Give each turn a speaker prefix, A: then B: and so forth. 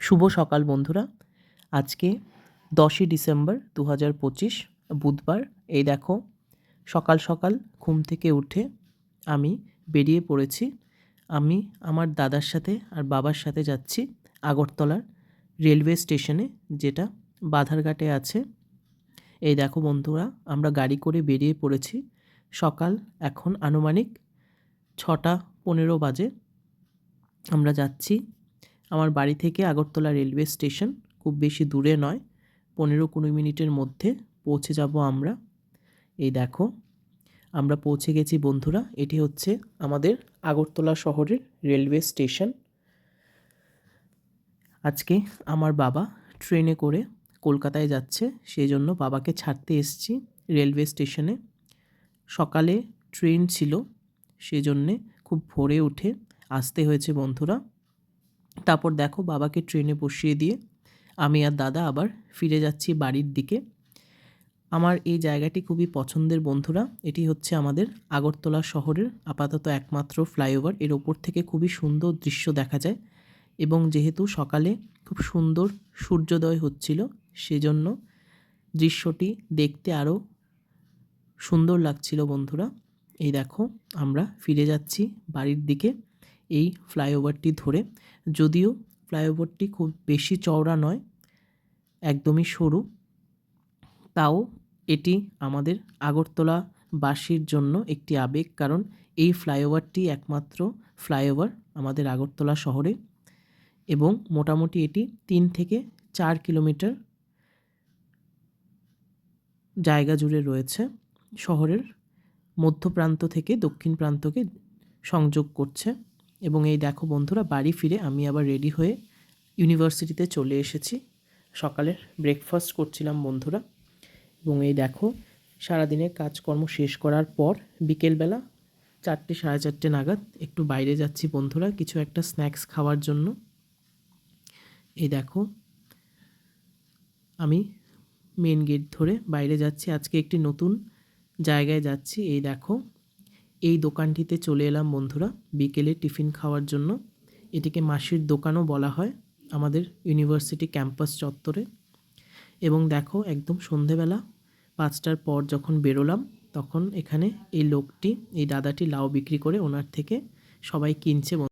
A: শুভ সকাল বন্ধুরা। আজকে 10ই ডিসেম্বর 2025 বুধবার। এই দেখো, সকাল সকাল ঘুম থেকে উঠে আমি বেরিয়ে পড়েছি। আমি আমার দাদার সাথে আর বাবার সাথে যাচ্ছি আগরতলার রেলওয়ে স্টেশনে, যেটা বাধারঘাটে আছে। এই দেখো বন্ধুরা, আমরা গাড়ি করে বেরিয়ে পড়েছি। সকাল এখন আনুমানিক 6:15 বাজে। আমরা যাচ্ছি। আমার বাড়ি থেকে আগরতলা রেলওয়ে স্টেশন খুব বেশি দূরে নয়, 15-20 মিনিটের মধ্যে পৌঁছে যাব আমরা। এই দেখো, আমরা পৌঁছে গেছি বন্ধুরা। এটি হচ্ছে আমাদের আগরতলা শহরের রেলওয়ে স্টেশন। আজকে আমার বাবা ট্রেনে করে কলকাতায় যাচ্ছে, সেই জন্য বাবাকে ছাড়তে এসেছি রেলওয়ে স্টেশনে। সকালে ট্রেন ছিল, সেই জন্যে খুব ভোরে উঠে আসতে হয়েছে বন্ধুরা। তারপর দেখো, বাবাকে ট্রেনে বসিয়ে দিয়ে আমি আর দাদা আবার ফিরে যাচ্ছি বাড়ির দিকে। আমার এই জায়গাটি খুবই পছন্দের বন্ধুরা। এটি হচ্ছে আমাদের আগরতলা শহরের আপাতত একমাত্র ফ্লাইওভার। এর ওপর থেকে খুবই সুন্দর দৃশ্য দেখা যায়, এবং যেহেতু সকালে খুব সুন্দর সূর্যোদয় হচ্ছিল, সেজন্য দৃশ্যটি দেখতে আরও সুন্দর লাগছিল বন্ধুরা। এই দেখো, আমরা ফিরে যাচ্ছি বাড়ির দিকে এই ফ্লাইওভারটি ধরে। যদিও ফ্লাইওভারটি খুব বেশি চওড়া নয়, একদমই সরু, তাও এটি আমাদের আগরতলাবাসীর জন্য একটি আবেগ, কারণ এই ফ্লাইওভারটি একমাত্র ফ্লাইওভার আমাদের আগরতলা শহরে, এবং মোটামুটি এটি 3 থেকে 4 কিলোমিটার জায়গা জুড়ে রয়েছে। শহরের মধ্যপ্রান্ত থেকে দক্ষিণ প্রান্তকে সংযোগ করছে। এবং এই দেখো বন্ধুরা, বাড়ি ফিরে আমি আবার রেডি হয়ে ইউনিভার্সিটিতে চলে এসেছি। সকালের ব্রেকফাস্ট করছিলাম বন্ধুরা। এবং এই দেখো, সারাদিনের কাজকর্ম শেষ করার পর বিকেলবেলা 4টে সাড়ে 4টে নাগাদ একটু বাইরে যাচ্ছি বন্ধুরা, কিছু একটা স্ন্যাক্স খাওয়ার জন্য। এই দেখো, আমি মেন গেট ধরে বাইরে যাচ্ছি। আজকে একটি নতুন জায়গায় যাচ্ছি। এই দেখো, এই দোকানটিতে চলে এলাম বন্ধুরা বিকেলে টিফিন খাওয়ার জন্য। এটিকে মাসির দোকানও বলা হয় আমাদের ইউনিভার্সিটি ক্যাম্পাস চত্বরে। এবং দেখো, একদম সন্ধেবেলা 5টার পর যখন বেরোলাম, তখন এখানে এই লোকটি, এই দাদাটি লাউ বিক্রি করে ওনার থেকে সবাই কিনছে।